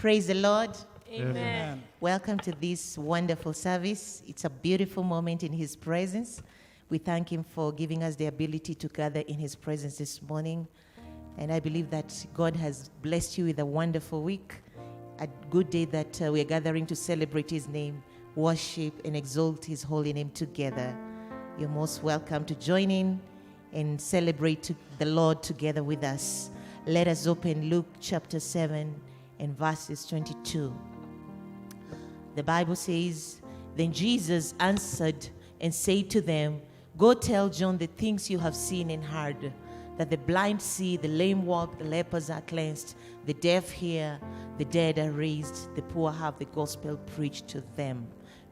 Praise the Lord. Amen. Welcome to this wonderful service. It's a beautiful moment in His presence. We thank Him for giving us the ability to gather in His presence this morning. And I believe that God has blessed you with a wonderful week, a good day that we are gathering to celebrate His name, worship and exalt His holy name together. You're most welcome to join in and celebrate the Lord together with us. Let us open Luke chapter 7 and verses 22. The Bible says, "Then Jesus answered and said to them, Go tell John the things you have seen and heard, that the blind see, the lame walk, the lepers are cleansed, the deaf hear, the dead are raised, the poor have the gospel preached to them."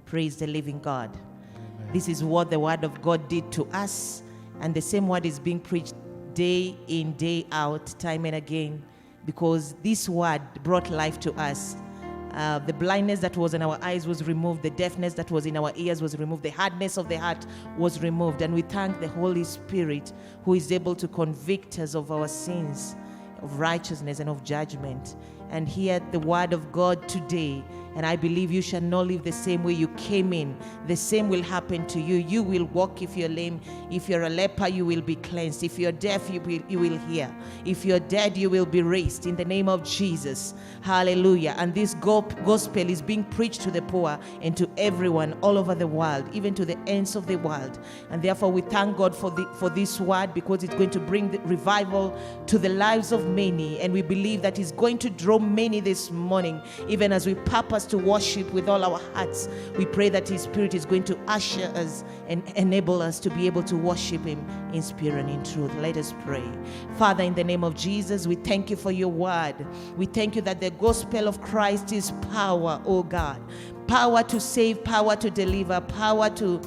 Praise the living God. Amen. This is what the word of God did to us, and the same word is being preached day in, day out, time and again, because this word brought life to us. The blindness that was in our eyes was removed. The deafness that was in our ears was removed. The hardness of the heart was removed. And we thank the Holy Spirit, who is able to convict us of our sins, of righteousness and of judgment. And hear the word of God today. And I believe you shall not live the same way you came in. The same will happen to you. You will walk if you're lame. If you're a leper, you will be cleansed. If you're deaf, you will hear. If you're dead, you will be raised in the name of Jesus. Hallelujah. And this gospel is being preached to the poor and to everyone all over the world, even to the ends of the world. And therefore, we thank God for this word, because it's going to bring the revival to the lives of many. And we believe that it's going to draw many this morning, even as we purpose to worship with all our hearts. We pray that His Spirit is going to usher us and enable us to be able to worship Him in spirit and in truth. Let us pray. Father, in the name of Jesus, we thank you for your word. We thank you that the gospel of Christ is power, oh God. Power to save, power to deliver, power to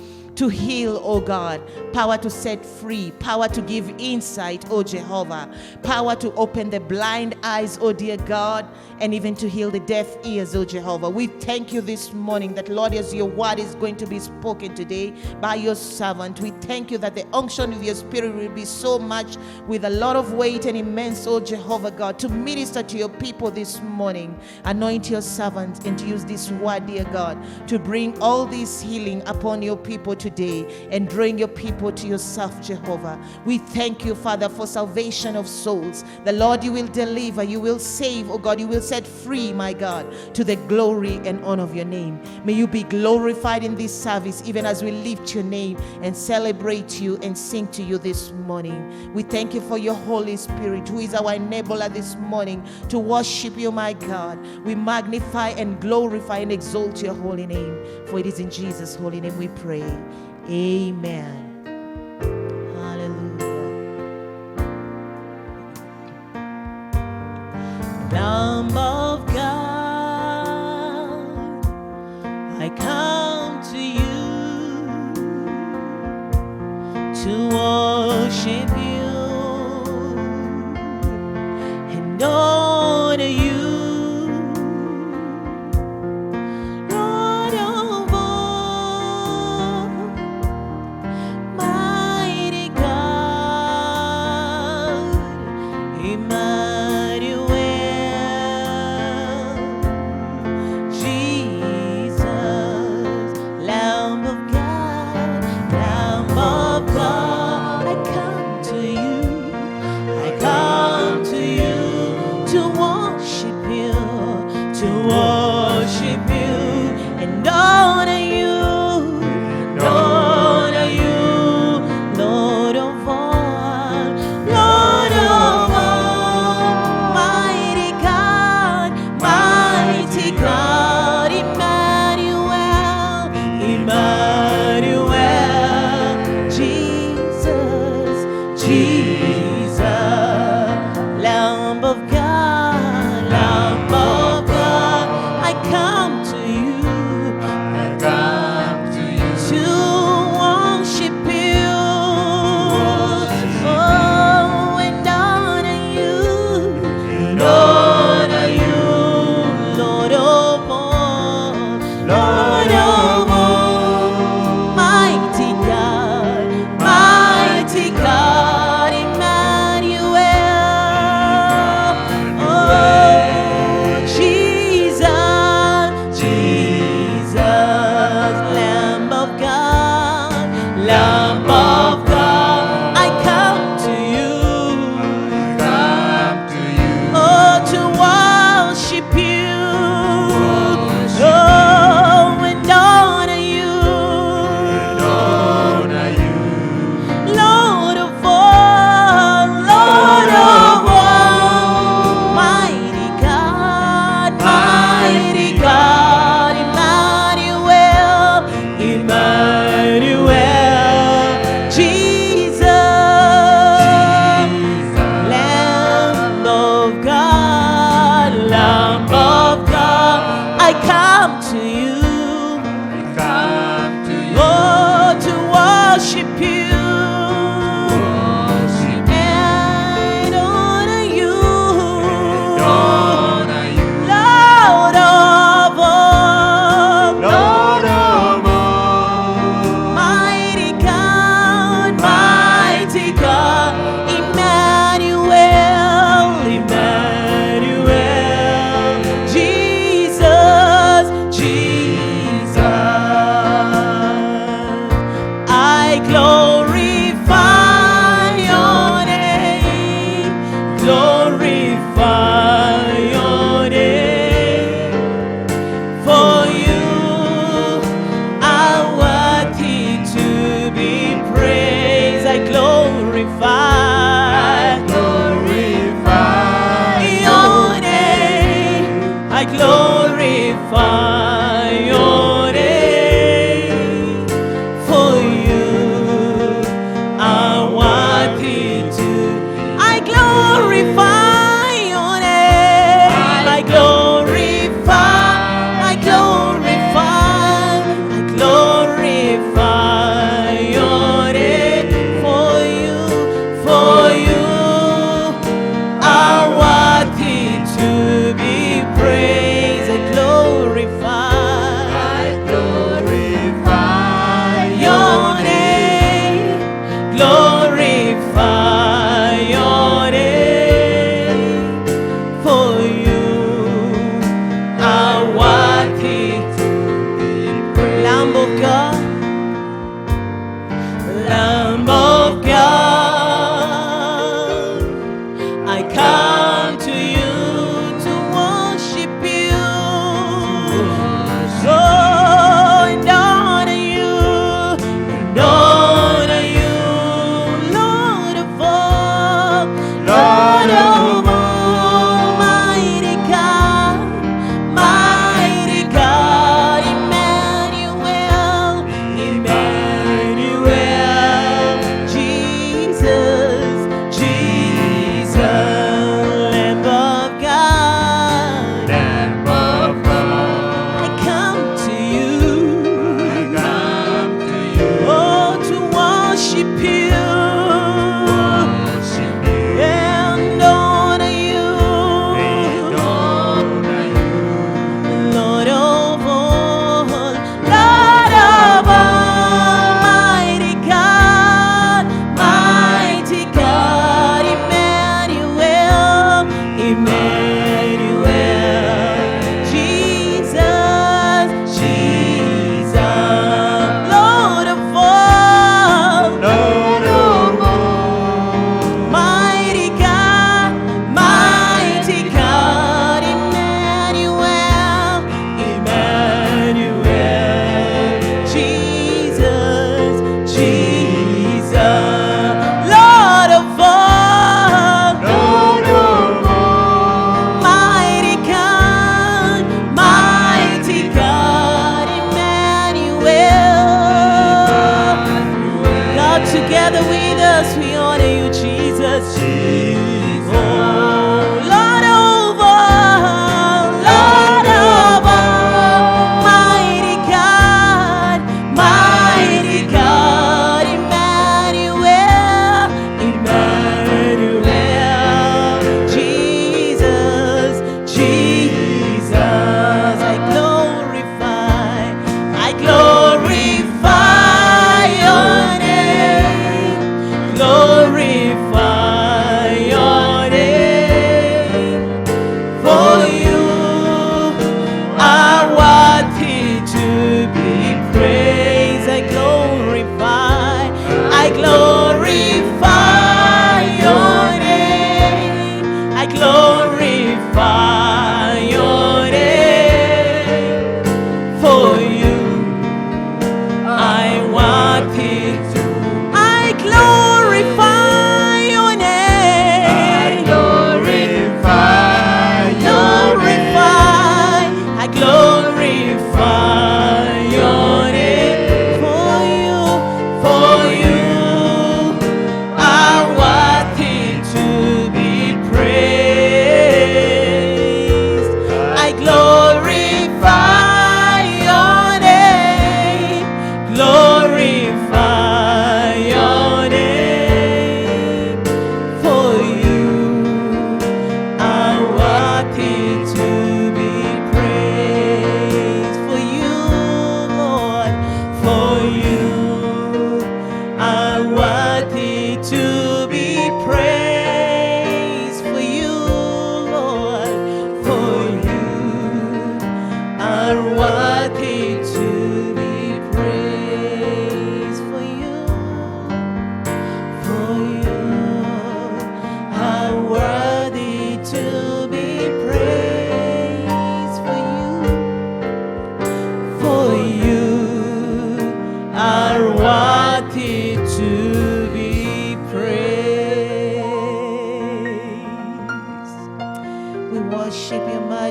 heal, oh God, power to set free, power to give insight, oh Jehovah, power to open the blind eyes, oh dear God, and even to heal the deaf ears, oh Jehovah. We thank you this morning that, Lord, as your word is going to be spoken today by your servant, we thank you that the unction of your Spirit will be so much, with a lot of weight and immense, oh Jehovah God, to minister to your people this morning. Anoint your servant and to use this word, dear God, to bring all this healing upon your people today and bring your people to yourself, Jehovah. We thank you, Father, for salvation of souls. The Lord, you will deliver, you will save, oh God, you will set free, my God, to the glory and honor of your name. May you be glorified in this service, even as we lift your name and celebrate you and sing to you this morning. We thank you for your Holy Spirit, who is our enabler this morning to worship you, my God. We magnify and glorify and exalt your holy name, for it is in Jesus' holy name we pray. Amen. Hallelujah. Lamb of God, I come to you to worship you and honor you. I glorify your name, for you are worthy to. I glorify your name. I glorify, I glorify, I glorify your name, for you are worthy to be praised. I glorify.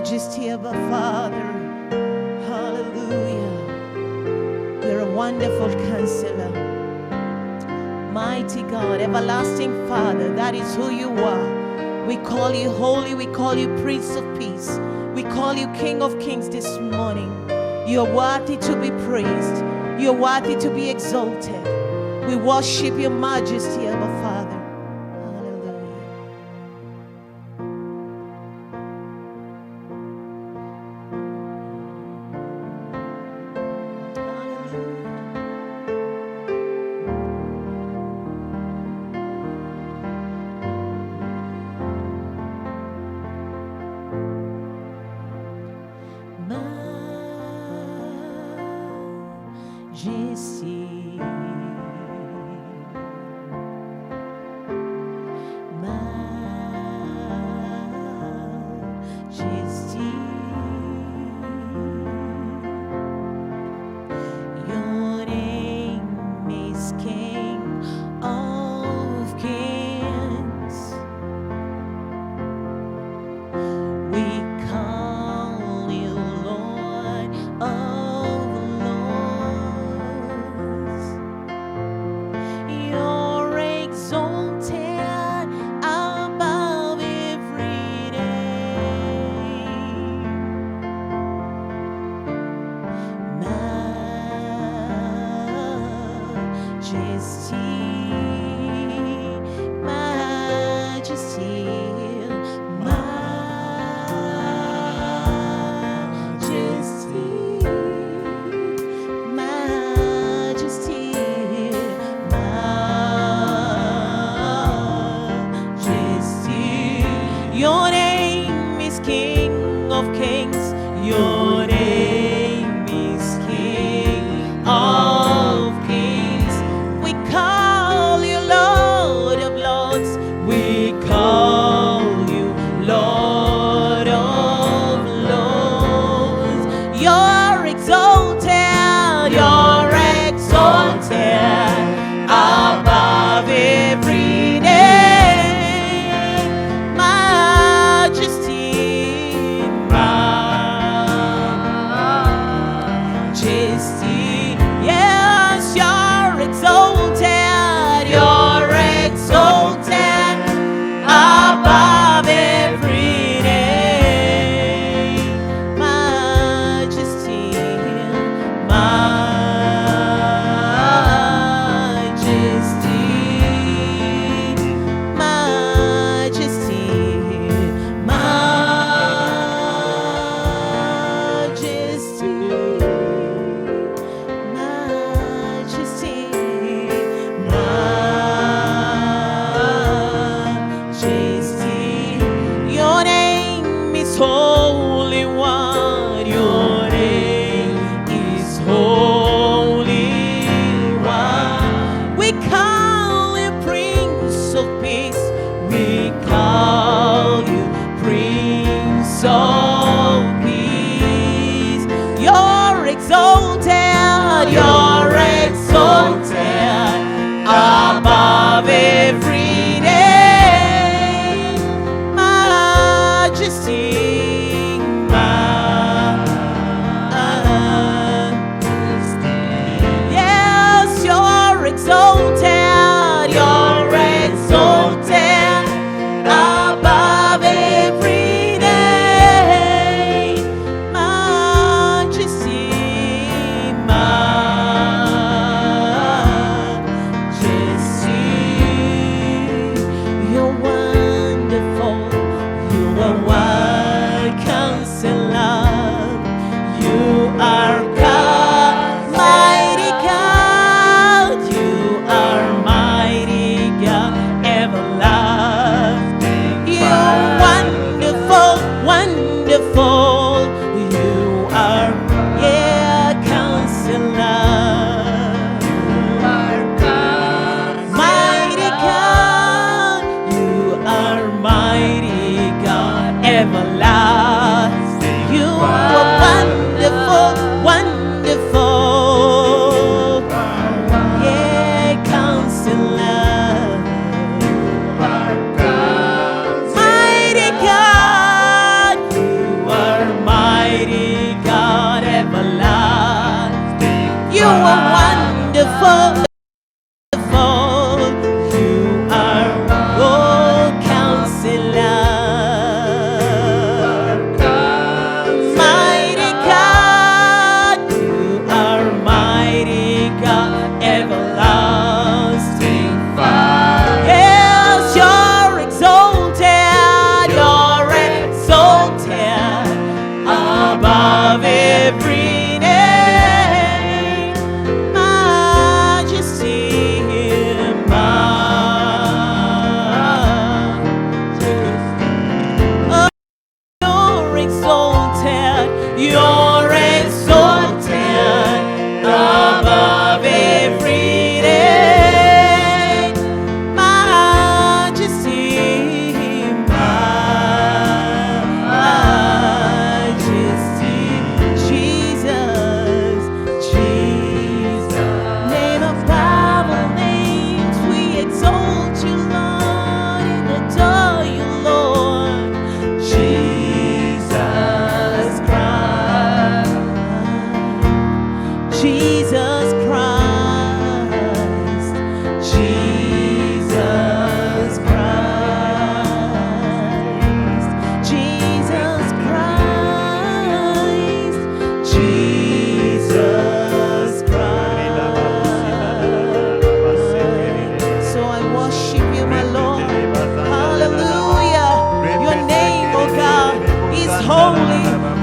majesty of our Father. Hallelujah. You're a wonderful counselor. Mighty God, everlasting Father, that is who you are. We call you holy, we call you Prince of Peace. We call you King of Kings this morning. You're worthy to be praised. You're worthy to be exalted. We worship your majesty, our Father. Hallelujah. Majesty. Majesty. Your name is King of Kings. We call you Lord of Lords. You're exalted above every name. Majesty, majesty, majesty, majesty. Your name is King of Kings. Your name is King of Kings. We call you Lord of Lords. We call you Lord of Lords. You're exalted. You're exalted above every name. Majesty, majesty. Yes, you're exalted. You're exalted above every name. Majesty, majesty, majesty, majesty, majesty. Your name is Holy One. Your name is Holy One. We call you Prince of Peace. We call you Prince of Peace. You're exalted. You're exalted above every name. Majesty, majesty. Yes, you're exalted. You're exalted above every name. Majesty, majesty. You're wonderful. You are one counselor. You are God, mighty God. You are mighty God, everlasting. You're wonderful, wonderful. You are, yeah, counselor. You are God, mighty God. You are mighty God, everlasting. You are wonderful, wonderful. Yeah, counselor. You are God, mighty God. You are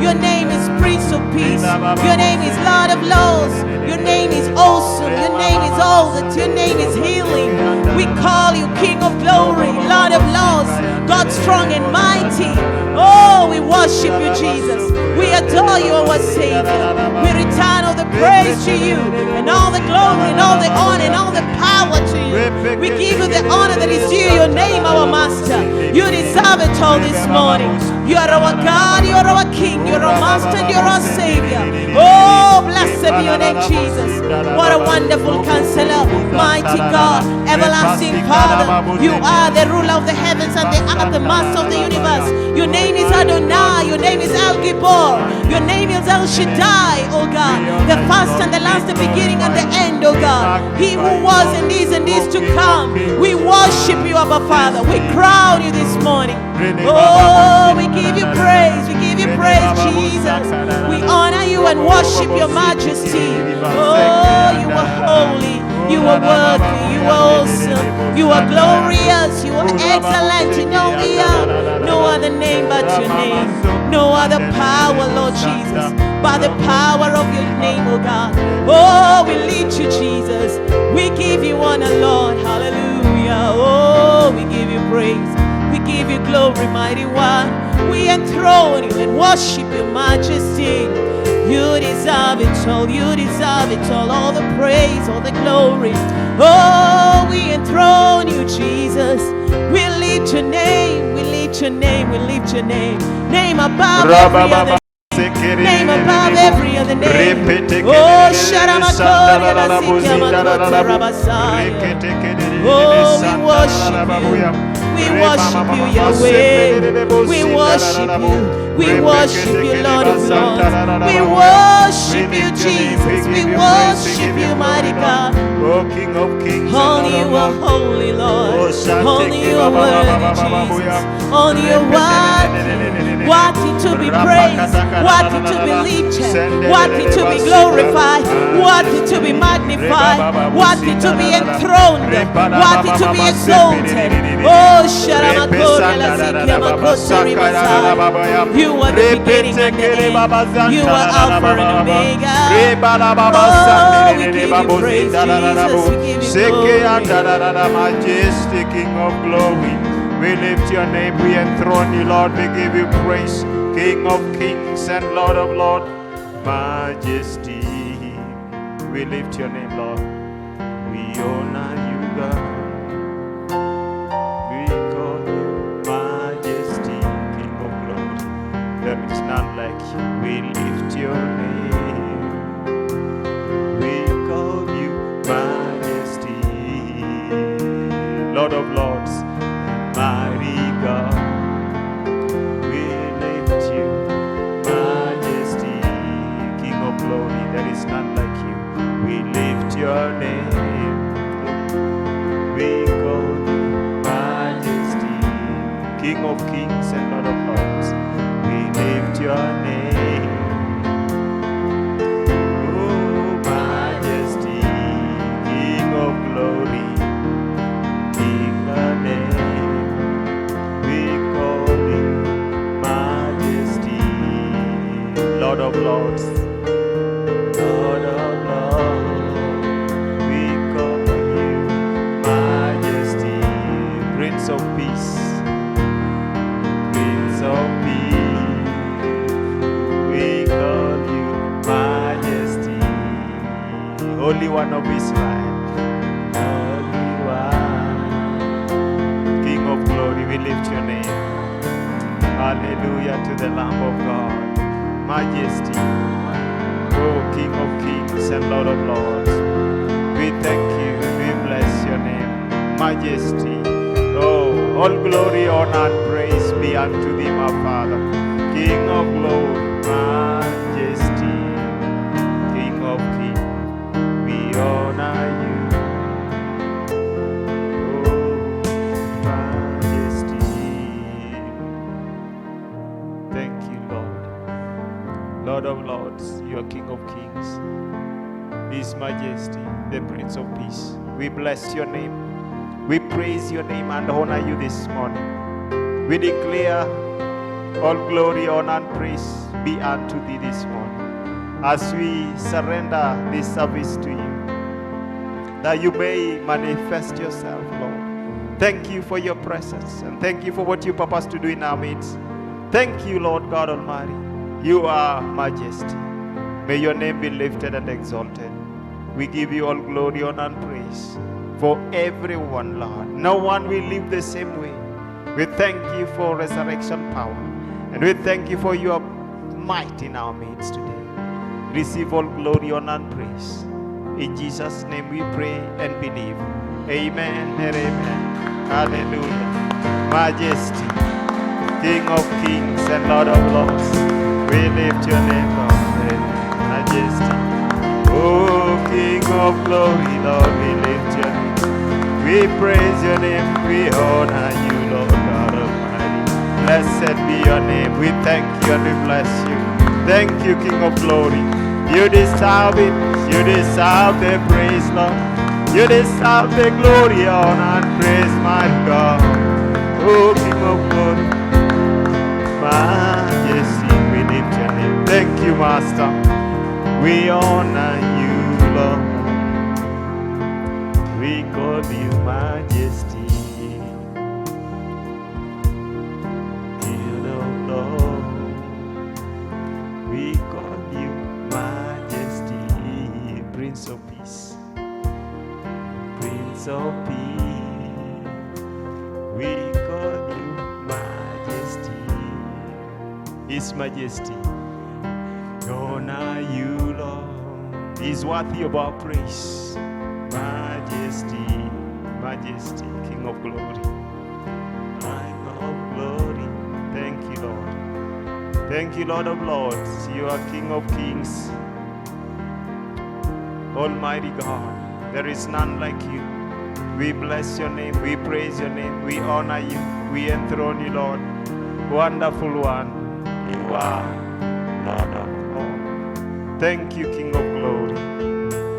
Your name is Prince of Peace. Your name is Lord of Lords. Your name is awesome. Your name is all that. Your name is healing. We call you King of Glory, Lord of Lords, God strong and mighty. Oh, we worship you, Jesus. We adore you, our Savior. We return all the praise to you, and all the glory, and all the honor, and all the power to you. We give you the honor that is due your name, our Master. You deserve it all this morning. You are our God, you are our King, you are our Master, and you are our Savior. Oh, blessed be your name, Jesus. What a wonderful Counselor, mighty God, everlasting Father. You are the ruler of the heavens and the earth, the Master of the universe. Your name is Adonai, your name is El Gibor, your name is El Shaddai, oh God, the first and the last, the beginning and the end, oh God. He who was and is to come. We worship you, Abba Father. We crown you this morning. Oh, we give you praise. We give you praise, Jesus. We honor you and worship your majesty. Oh, you are holy. You are worthy. You are awesome. You are glorious. You are excellent in all the earth. No other name but your name. No other power, Lord Jesus, by the power of your name, oh God. Oh, we lift you, Jesus. We give you honor, Lord. Hallelujah. Oh, we give you praise. We give you glory, mighty one. We enthrone you and worship your majesty. You deserve it all. You deserve it all the praise, all the glory. Oh, we enthrone you, Jesus. We lift your name. We lift your name. We lift your name. Name above every other name, above every other name. Oh, Sharamakoria Nasikia Makota Rabasaya. Oh, we worship you. We worship you, Yahweh. We worship you. We worship you, Lord of Lords. We worship you, Jesus. We worship you, mighty God. Oh, King of Kings. Only you are holy, Lord. Only you are worthy, Jesus. Only you are worthy to be praised, worthy to be lifted, worthy to be glorified, worthy to be magnified, worthy to be enthroned, worthy to be exalted. Oh, Sharamakoria Nasikia Makota Ribasaya. You are the beginning and the end. You are Alpha and Omega. Oh, we give you praise, Jesus. We give you glory. Majesty, King of glory. We lift your name, we enthrone you, Lord. We give you praise, King of kings and Lord of lords. Majesty, we lift your name, Lord. We honor you, God. There is none like you. We lift your name. We call you Majesty, Lord of Lords, mighty God. We lift you, Majesty, King of glory. There is none like you. We lift your name. We call you Majesty, King of kings and Lord of lords. Lift your name, oh Majesty, King of glory, in the name we call you Majesty, Lord of lords, Lord of lords, we call you Majesty, Prince of peace, Prince of peace. Holy One of Israel, Holy One, King of glory, we lift your name. Hallelujah to the Lamb of God. Majesty, oh King of kings and Lord of lords. We thank you, we bless your name. Majesty, oh, all glory, honor, and praise be unto thee, my Father. King of glory, majesty, King of kings. Honor you, oh Majesty. Thank you, Lord. Lord of lords, you are King of kings. His Majesty, the Prince of Peace. We bless your name. We praise your name and honor you this morning. We declare All glory, honor, and praise be unto thee this morning. As we surrender this service to you, that you may manifest yourself, Lord. Thank you for your presence, and thank you for what you purpose to do in our midst. Thank you, Lord God Almighty. You are majesty. May your name be lifted and exalted. We give you all glory, honor, and praise for everyone, Lord. No one will live the same way. We thank you for resurrection power, and we thank you for your might in our midst today. Receive all glory, honor, and praise. In Jesus' name we pray and believe. Amen and amen. Hallelujah. Majesty, King of kings and Lord of lords, we lift your name, Lord. Majesty. Oh, King of glory, Lord, we lift your name. We praise your name. We honor you, Lord God Almighty. Blessed be your name. We thank you and we bless you. Thank you, King of glory. You deserve it. You deserve the praise, Lord. You deserve the glory, honor, and praise, my God. Oh, King of glory. Majesty, we lift your name. Thank you, Master. We honor you, Lord. We call you majesty. King of Lord. We call you majesty. Prince of peace. Prince of peace. We call you majesty. His majesty. Honor you, Lord, is worthy of our praise. Majesty, majesty, King of glory, King of glory. Thank you, Lord. Thank you, Lord of lords. You are King of kings. Almighty God, there is none like you. We bless your name. We praise your name. We honor you. We enthrone you, Lord. Wonderful one. You are Lord of Thank you, King of glory.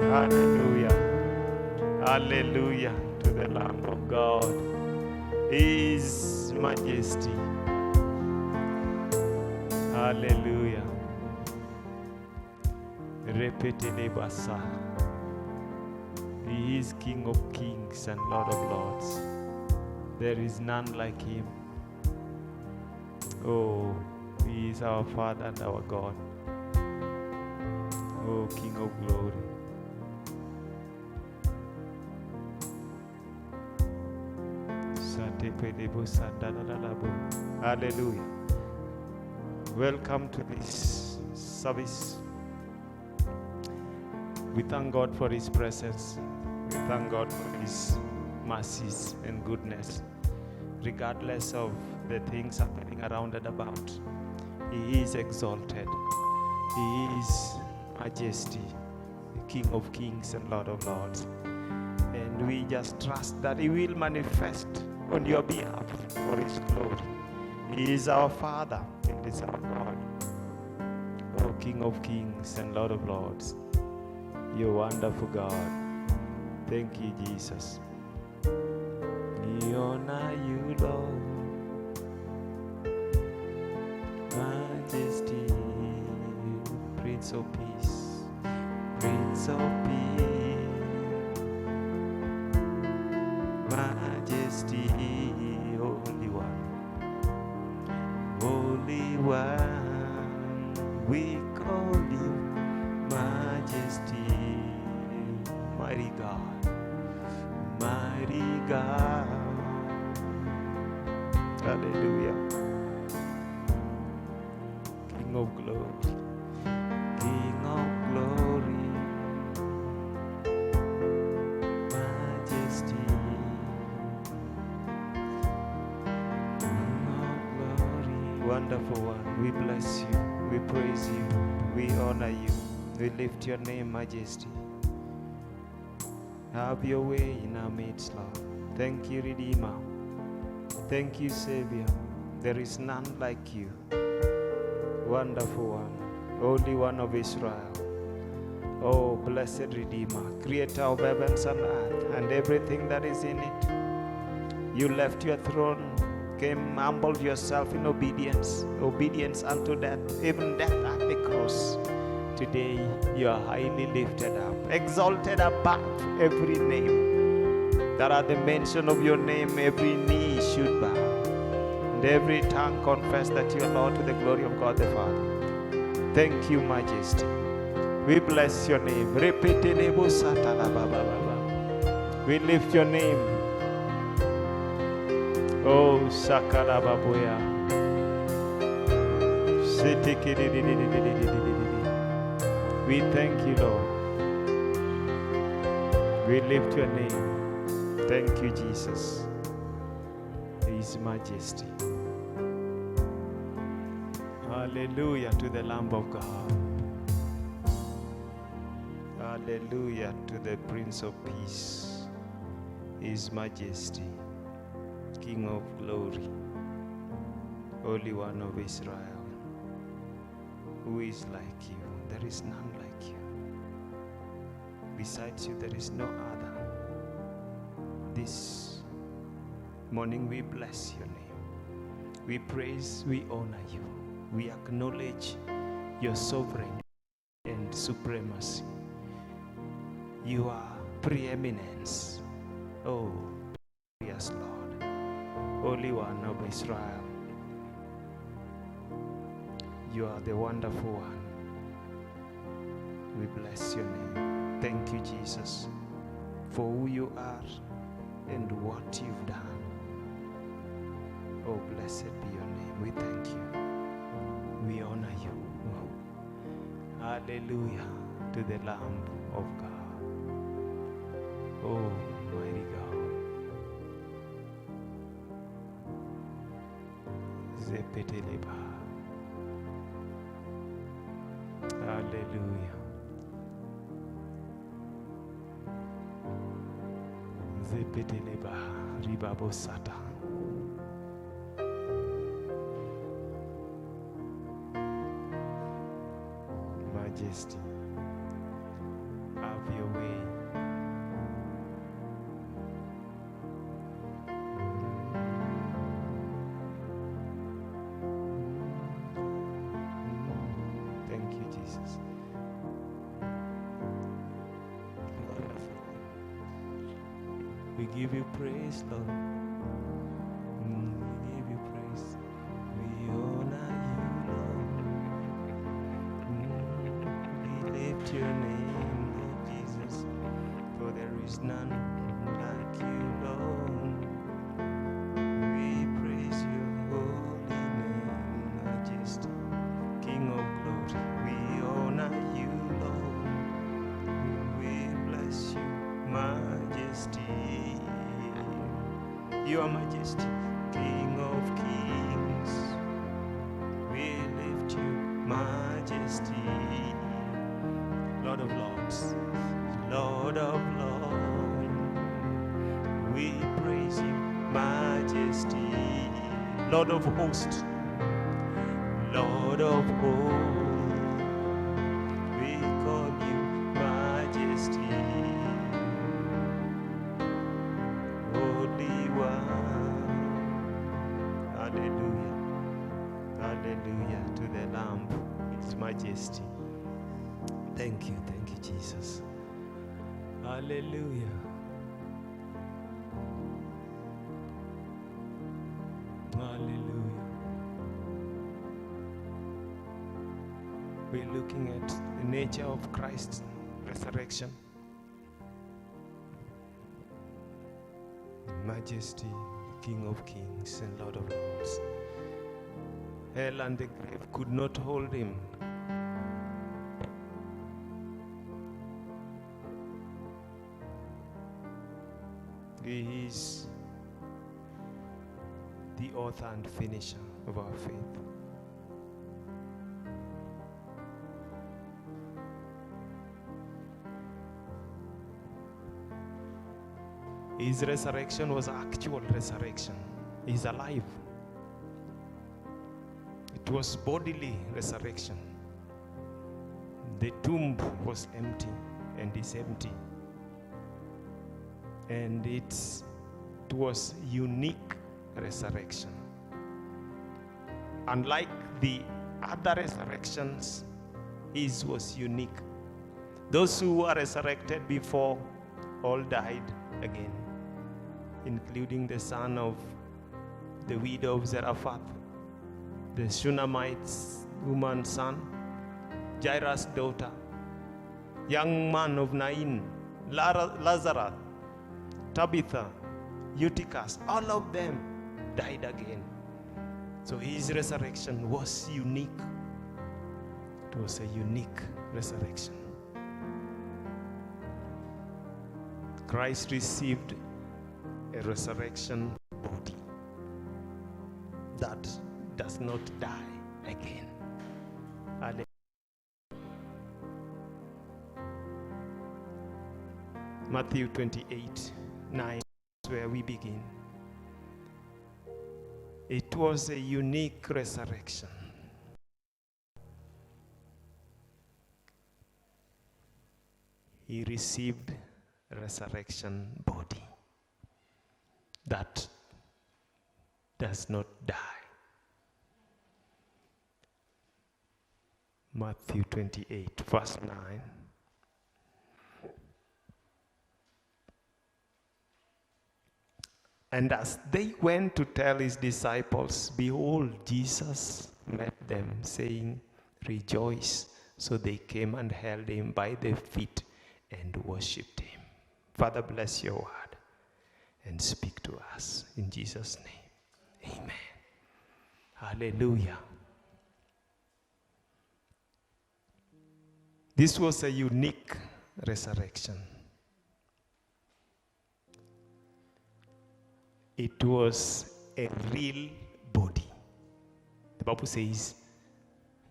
Hallelujah. Hallelujah to the Lamb of God. His majesty. Hallelujah. Repetile basa. He is King of kings and Lord of lords. There is none like him. Oh, he is our Father and our God. Oh, King of glory. Hallelujah. Welcome to this service. We thank God for his presence. We thank God for his mercies and goodness. Regardless of the things happening around and about, he is exalted. He is majesty, the King of kings and Lord of lords. And we just trust that he will manifest on your behalf for his glory. He is our Father, and he is our God. Oh, King of kings and Lord of lords, you're wonderful God. Thank you, Jesus. We honor you, Lord. Majesty, Prince of peace, Prince of peace, majesty, Holy One, Holy One, we call you majesty, mighty God, mighty God, hallelujah, King of glory. King of glory, majesty, King of glory, wonderful one. We bless you, we praise you, we honor you, we lift your name, majesty. Have your way in our midst, Lord. Thank you, Redeemer. Thank you, Savior. There is none like you. Wonderful one, Holy One of Israel. Oh, blessed Redeemer, Creator of heavens and earth and everything that is in it. You left your throne, came, humbled yourself in obedience unto death, even death at the cross. Today you are highly lifted up, exalted above every name. That at the mention of your name, every knee should bow, and every tongue confess that you are Lord, to the glory of God the Father. Thank you, Majesty. We bless your name. We lift your name. Oh, Sakarababuya. We thank you, Lord. We lift your name. Thank you, Jesus. His Majesty. Hallelujah to the Lamb of God. Hallelujah to the Prince of Peace, His Majesty, King of Glory, Holy One of Israel. Who is like you? There is none like you. Besides you, there is no other. This morning we bless your name. We praise, we honor you. We acknowledge your sovereignty and supremacy. You are preeminence. Oh, yes, Lord, Holy One of Israel. You are the wonderful one. We bless your name. Thank you, Jesus, for who you are and what you've done. Oh, blessed be your name. We thank you. We honor you. Hallelujah to the Lamb of God. Oh, mighty God. Zepeteleba. Hallelujah. Zepeteleba. Ribabosata. Majesty, have your way. Thank you, Jesus. We give you praise, Lord. We give you praise. We honor you, Lord. We lift your name, Lord Jesus, for there is none like you, Lord. We praise your holy name, Majesty, King of glory. We honor you, Lord. We bless you, Majesty. Your Majesty, King of kings. We lift you, Majesty. Lord of lords, Lord of lords. We praise you, Majesty. Lord of hosts, Lord of hosts. We call you Majesty. Holy One. Hallelujah. Hallelujah to the Lamb, His Majesty. Thank you, Jesus. Hallelujah. Hallelujah. We're looking at the nature of Christ's resurrection. Majesty, King of kings and Lord of lords. Hell and the grave could not hold him. He is the author and finisher of our faith. His resurrection was actual resurrection. He's alive. It was bodily resurrection. The tomb was empty and is empty. And it was unique resurrection. Unlike the other resurrections, his was unique. Those who were resurrected before all died again, including the son of the widow of Zarephath, the Shunammite's woman's son, Jairus' daughter, young man of Nain, Lazarus, Tabitha, Eutychus, all of them died again. So his resurrection was unique. It was a unique resurrection. Christ received a resurrection body that does not die again. Hallelujah. Matthew 28:9 is where we begin. It was a unique resurrection. He received a resurrection body that does not die. Matthew 28, verse 9. And as they went to tell his disciples, behold, Jesus met them, saying, rejoice. So they came and held him by the feet and worshipped him. Father, bless your word and speak to us. In Jesus' name, amen. Hallelujah. This was a unique resurrection. It was a real body. The Bible says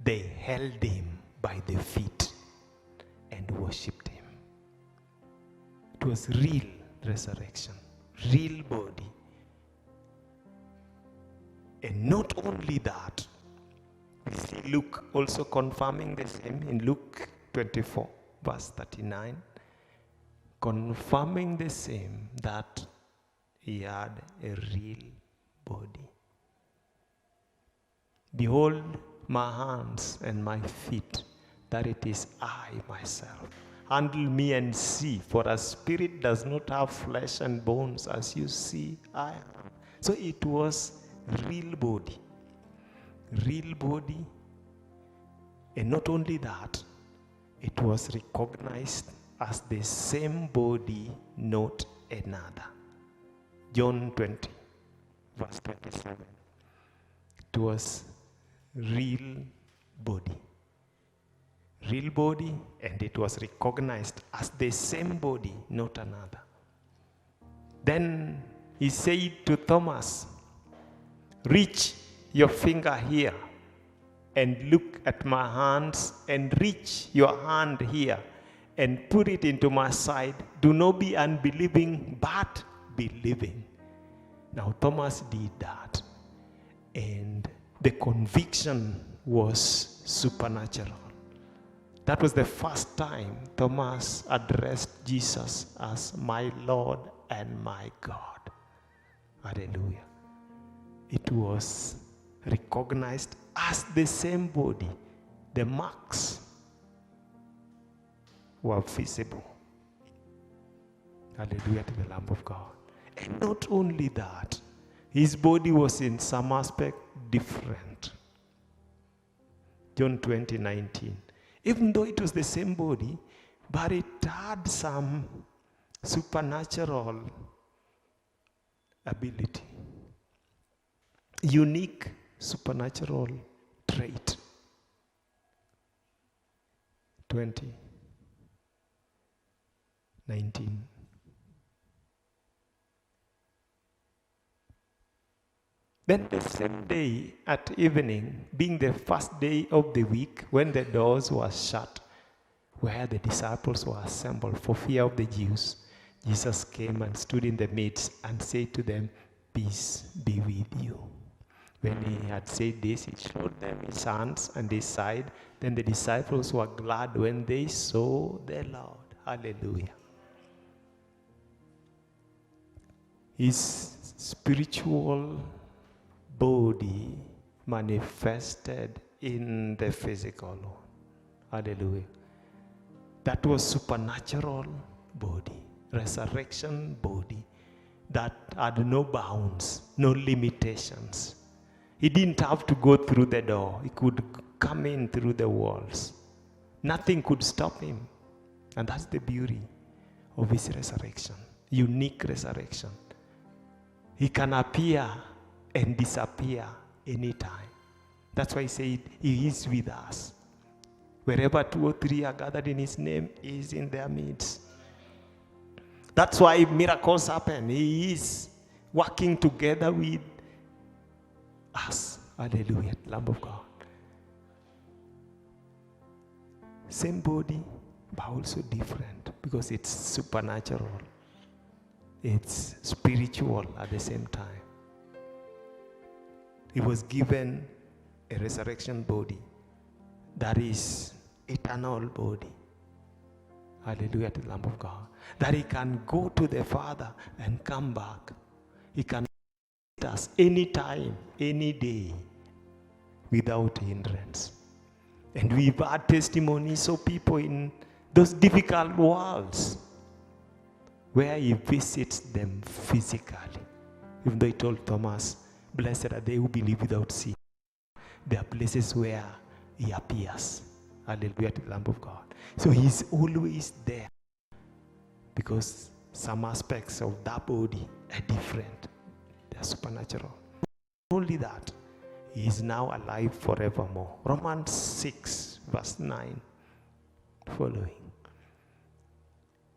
they held him by the feet and worshipped him. It was real resurrection, real body. And not only that, we see Luke also confirming the same in Luke 24, verse 39, confirming the same, that he had a real body. Behold my hands and my feet, that it is I myself. Handle me and see, for a spirit does not have flesh and bones as you see I am. So it was real body. Real body. And not only that, it was recognized as the same body, not another. John 20, verse 27. It was real body. Real body, and it was recognized as the same body, not another. Then he said to Thomas, reach your finger here and look at my hands, and reach your hand here and put it into my side. Do not be unbelieving, but believing. Now Thomas did that, and the conviction was supernatural. That was the first time Thomas addressed Jesus as my Lord and my God. Hallelujah. It was recognized as the same body. The marks were visible. Hallelujah to the Lamb of God. And not only that, his body was in some aspect different. John 20:19. Even though it was the same body, but it had some supernatural ability. Unique supernatural trait. 20:19. Then the same day at evening, being the first day of the week, when the doors were shut, where the disciples were assembled for fear of the Jews, Jesus came and stood in the midst and said to them, peace be with you. When he had said this, he showed them his hands and his side. Then the disciples were glad when they saw the Lord. Hallelujah. His spiritual body manifested in the physical. Hallelujah. That was supernatural body, resurrection body that had no bounds, no limitations. He didn't have to go through the door. He could come in through the walls. Nothing could stop him. And that's the beauty of his resurrection, unique resurrection. He can appear and disappear anytime. That's why he said he is with us. Wherever 2 or 3 are gathered in his name, he is in their midst. That's why miracles happen. He is working together with us. Hallelujah, Lamb of God. Same body, but also different because it's supernatural. It's spiritual at the same time. He was given a resurrection body that is eternal body. Hallelujah to the Lamb of God. That he can go to the Father and come back. He can visit us anytime, any day, without hindrance. And we've had testimonies of people in those difficult worlds where he visits them physically. Even though he told Thomas, blessed are they who believe without seeing. There are places where he appears. Hallelujah to the Lamb of God. So he's always there because some aspects of that body are different. They're supernatural. Not only that, he is now alive forevermore. Romans 6 verse 9 following.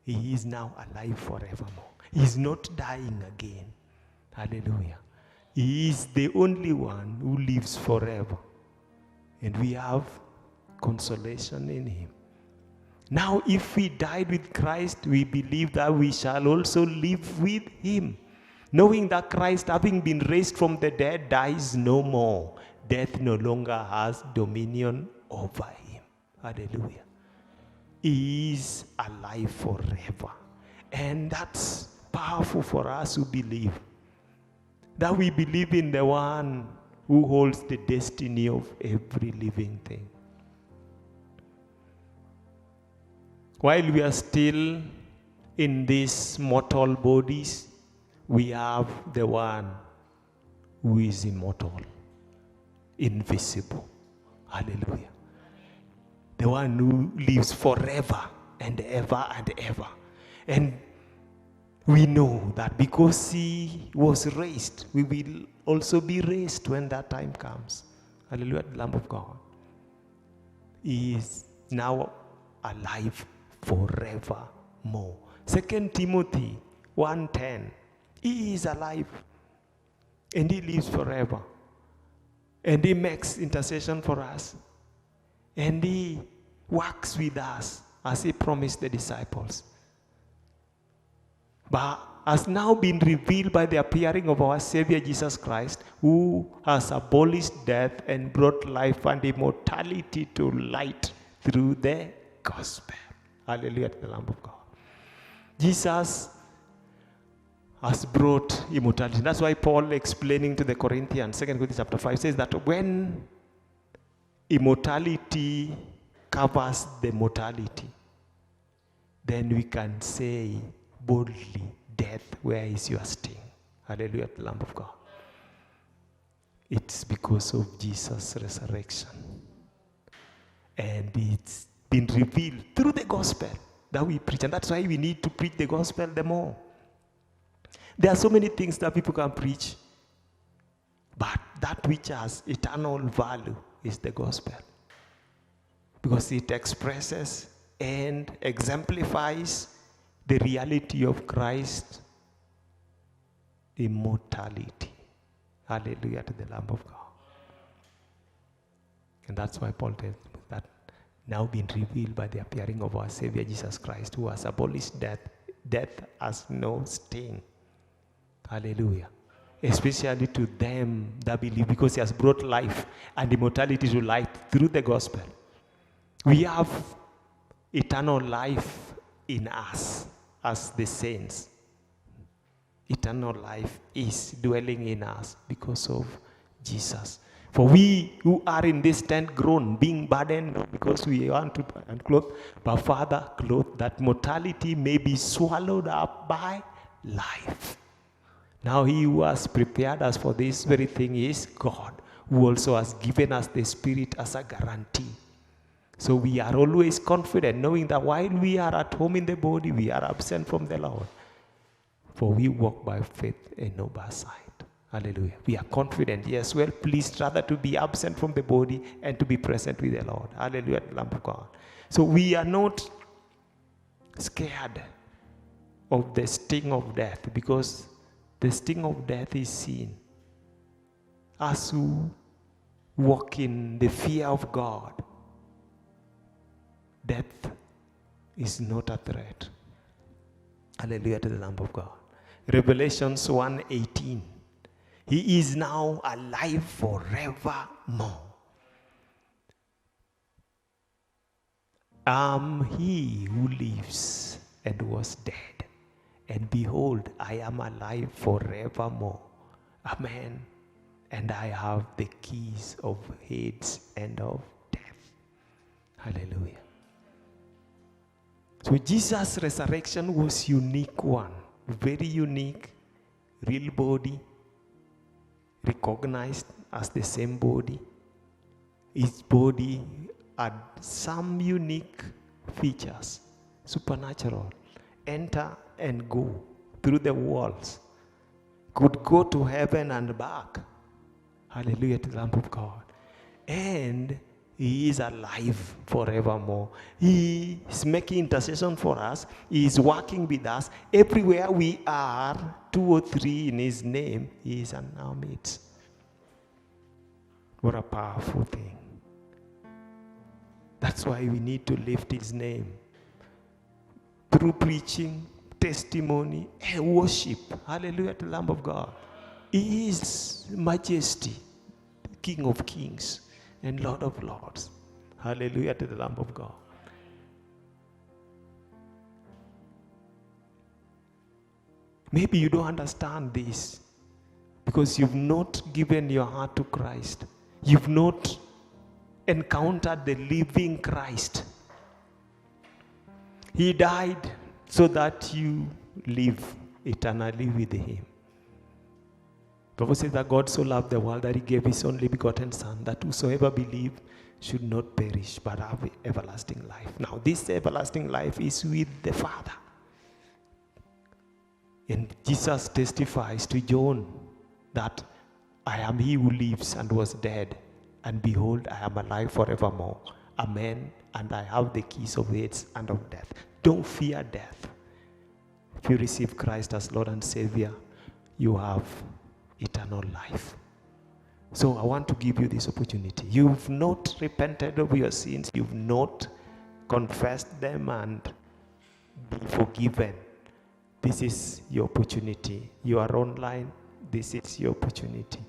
He is now alive forevermore. He is not dying again. Hallelujah. He is the only one who lives forever. And we have consolation in him. Now, if we died with Christ, we believe that we shall also live with him. Knowing that Christ, having been raised from the dead, dies no more. Death no longer has dominion over him. Hallelujah. He is alive forever. And that's powerful for us who believe. That we believe in the one who holds the destiny of every living thing. While we are still in these mortal bodies, we have the one who is immortal, invisible. Hallelujah. The one who lives forever and ever and ever. And we know that because he was raised, we will also be raised when that time comes. Hallelujah, the Lamb of God. He is now alive forevermore. 2 Timothy 1:10. He is alive and he lives forever. And he makes intercession for us. And he works with us as he promised the disciples. But has now been revealed by the appearing of our Savior Jesus Christ, who has abolished death and brought life and immortality to light through the gospel. Hallelujah to the Lamb of God. Jesus has brought immortality. That's why Paul, explaining to the Corinthians, 2 Corinthians chapter 5, says that when immortality covers the mortality, then we can say boldly, death, where is your sting? Hallelujah to the Lamb of God. It's because of Jesus' resurrection. And it's been revealed through the gospel that we preach. And that's why we need to preach the gospel the more. There are so many things that people can preach, but that which has eternal value is the gospel. Because it expresses and exemplifies the reality of Christ's immortality. Hallelujah to the Lamb of God. And that's why Paul tells that now been revealed by the appearing of our Savior Jesus Christ, who has abolished death. Death has no sting. Hallelujah. Especially to them that believe, because he has brought life and immortality to light through the gospel. We have eternal life in us as the saints. Eternal life is dwelling in us because of Jesus. For we who are in this tent groan, being burdened, not because we want to unclothe, but Father, clothe that mortality may be swallowed up by life. Now he who has prepared us for this very thing is God, who also has given us the Spirit as a guarantee. So we are always confident, knowing that while we are at home in the body, we are absent from the Lord. For we walk by faith and not by sight. Hallelujah. We are confident, yes, well pleased rather to be absent from the body and to be present with the Lord. Hallelujah, the Lamb of God. So we are not scared of the sting of death, because the sting of death is sin. As who walk in the fear of God, death is not a threat. Hallelujah to the Lamb of God. Revelations 1:18. He is now alive forevermore. He who lives and was dead, and behold, I am alive forevermore. Amen. And I have the keys of Hades and of death. Hallelujah. So Jesus' resurrection was unique one, very unique, real body, recognized as the same body. His body had some unique features, supernatural. Enter and go through the walls. Could go to heaven and back. Hallelujah to the Lamb of God. And He is alive forevermore. He is making intercession for us. He is working with us. Everywhere we are, 2 or 3 in His name, He is in our midst. What a powerful thing. That's why we need to lift His name. Through preaching, testimony, and worship. Hallelujah to the Lamb of God. He is majesty, King of kings and Lord of lords. Hallelujah to the Lamb of God. Maybe you don't understand this because you've not given your heart to Christ. You've not encountered the living Christ. He died so that you live eternally with Him. The Bible says that God so loved the world that He gave His only begotten Son, that whosoever believes should not perish but have everlasting life. Now, this everlasting life is with the Father. And Jesus testifies to John that I am He who lives and was dead, and behold, I am alive forevermore. Amen. And I have the keys of Hades and of death. Don't fear death. If you receive Christ as Lord and Savior, you have eternal life. So I want to give you this opportunity. You've not repented of your sins. You've not confessed them and be forgiven. This is your opportunity. You are online. This is your opportunity.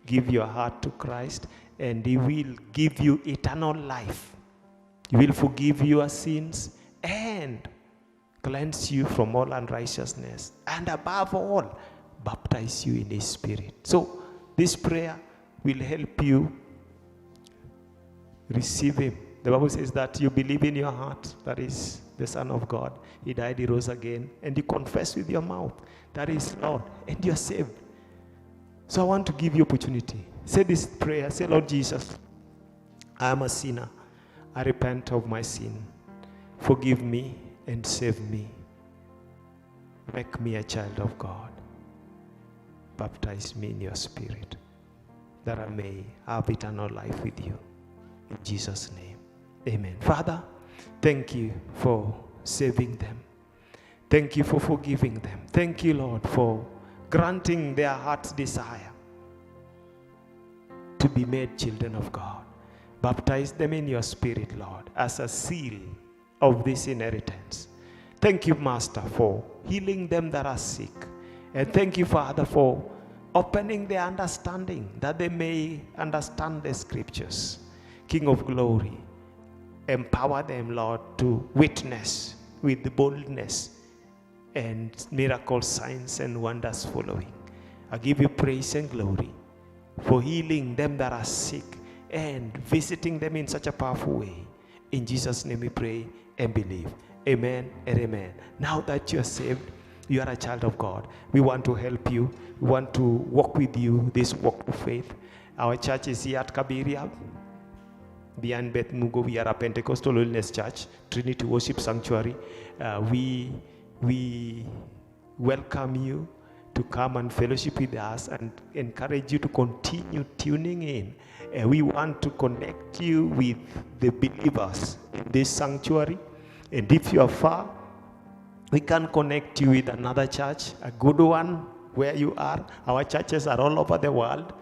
Give your heart to Christ and He will give you eternal life. He will forgive your sins and cleanse you from all unrighteousness. And above all, baptize you in His Spirit. So this prayer will help you receive Him. The Bible says that you believe in your heart that is the Son of God. He died, He rose again, and you confess with your mouth that is Lord, and you're saved. So I want to give you opportunity. Say this prayer. Say, Lord Jesus, I am a sinner. I repent of my sin. Forgive me and save me. Make me a child of God. Baptize me in your Spirit, that I may have eternal life with you. In Jesus' name, amen. Father, thank you for saving them. Thank you for forgiving them. Thank you, Lord, for granting their heart's desire to be made children of God. Baptize them in your Spirit, Lord, as a seal of this inheritance. Thank you, Master, for healing them that are sick. And thank you, Father, for opening their understanding that they may understand the Scriptures. King of glory, empower them, Lord, to witness with boldness and miracle signs and wonders following. I give you praise and glory for healing them that are sick and visiting them in such a powerful way. In Jesus' name we pray and believe. Amen and amen. Now that you are saved, you are a child of God. We want to help you. We want to walk with you this walk of faith. Our church is here at Kabiria, behind Beth Mugo. We are a Pentecostal Holiness Church, Trinity Worship Sanctuary. We welcome you to come and fellowship with us and encourage you to continue tuning in. We want to connect you with the believers in this sanctuary. And if you are far, we can connect you with another church, a good one where you are. Our churches are all over the world.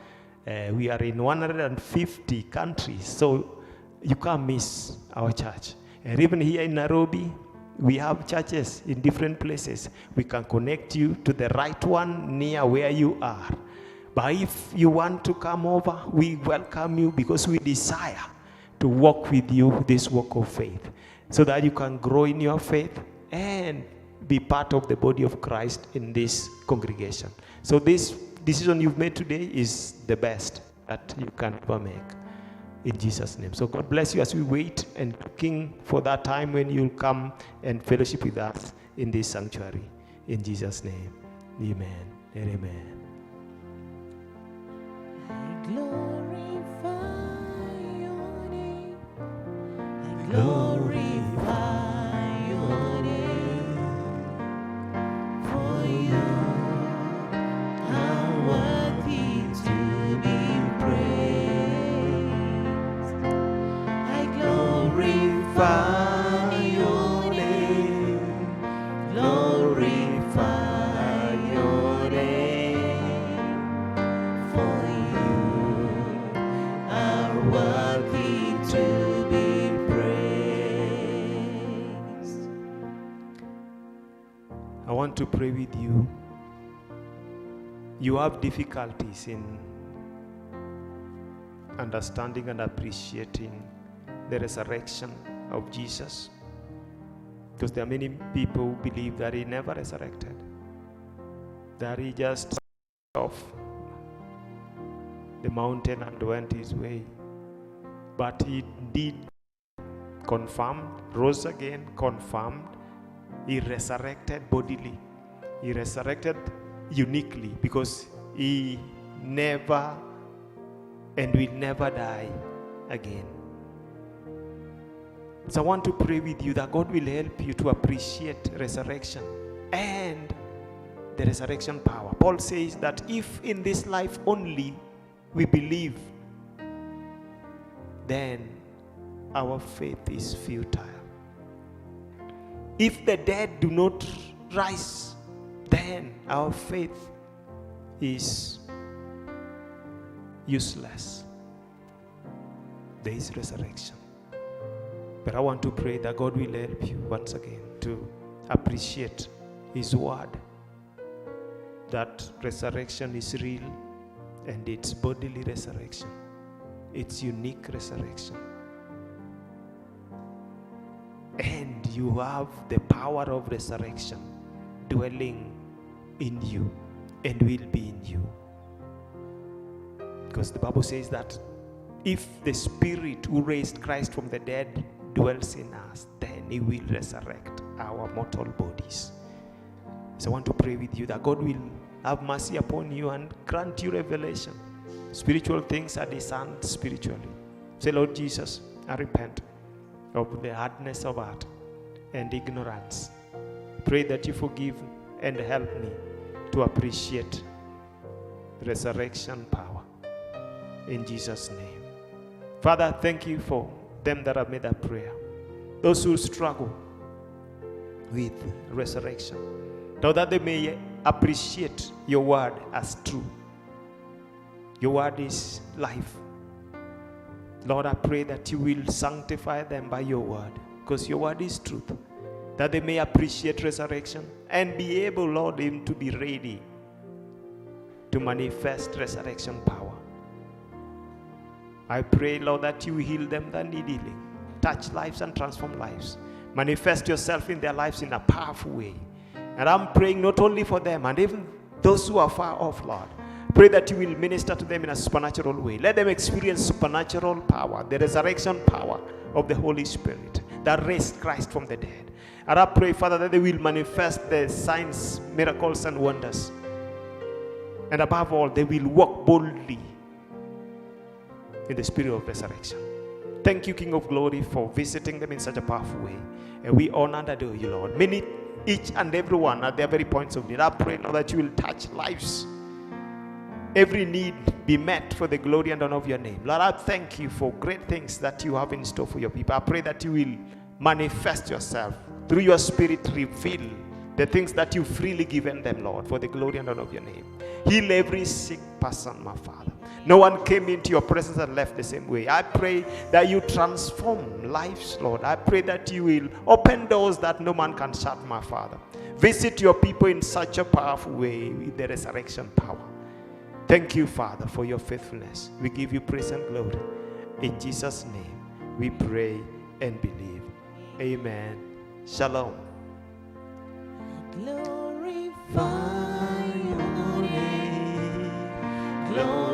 We are in 150 countries, so you can't miss our church. And even here in Nairobi, we have churches in different places. We can connect you to the right one near where you are. But if you want to come over, we welcome you because we desire to walk with you this walk of faith so that you can grow in your faith and be part of the body of Christ in this congregation. So this decision you've made today is the best that you can ever make. In Jesus' name. So God bless you as we wait and looking for that time when you'll come and fellowship with us in this sanctuary. In Jesus' name. Amen and amen. I glorify your name. I glorify your name. For you are worthy to be praised. I glorify your name. Glorify your name. For you are worthy to be praised. I want to pray with you. You have difficulties in understanding and appreciating the resurrection of Jesus, because there are many people who believe that he never resurrected, that he just off the mountain and went his way. But he did confirmed, rose again, confirmed. He resurrected bodily. He resurrected uniquely because he never and will never die again. So I want to pray with you that God will help you to appreciate resurrection and the resurrection power. Paul says that if in this life only we believe, then our faith is futile. If the dead do not rise, then our faith is useless. There is resurrection. But I want to pray that God will help you once again to appreciate his word, that resurrection is real and it's bodily resurrection. It's unique resurrection. And you have the power of resurrection dwelling in you and will be in you. Because the Bible says that if the Spirit who raised Christ from the dead dwells in us, then he will resurrect our mortal bodies. So I want to pray with you that God will have mercy upon you and grant you revelation. Spiritual things are discerned spiritually. Say, Lord Jesus, I repent of the hardness of heart and ignorance. Pray that you forgive and help me to appreciate resurrection power. In Jesus' name. Father, thank you for them that have made that prayer. Those who struggle with resurrection. Now that they may appreciate your word as true. Your word is life. Lord, I pray that you will sanctify them by your word, because your word is truth. That they may appreciate resurrection and be able, Lord, even to be ready to manifest resurrection power. I pray, Lord, that you heal them that need healing. Touch lives and transform lives. Manifest yourself in their lives in a powerful way. And I'm praying not only for them and even those who are far off, Lord, Pray that you will minister to them in a supernatural way. Let them experience supernatural power, the resurrection power of the Holy Spirit that raised Christ from the dead. And I pray, Father, that they will manifest the signs, miracles, and wonders. And above all, they will walk boldly in the spirit of resurrection. Thank you, King of Glory, for visiting them in such a powerful way. And we honor and adore you, Lord. Many, each and every one at their very points of need. I pray, Lord, that you will touch lives. Every need be met for the glory and honor of your name. Lord, I thank you for great things that you have in store for your people. I pray that you will manifest yourself through your spirit, reveal the things that you've freely given them, Lord, for the glory and honor of your name. Heal every sick person, my Father. No one came into your presence and left the same way. I pray that you transform lives, Lord. I pray that you will open doors that no man can shut, my Father. Visit your people in such a powerful way with the resurrection power. Thank you, Father, for your faithfulness. We give you praise and glory. In Jesus' name, we pray and believe. Amen. Shalom. Glorify your name. Glorify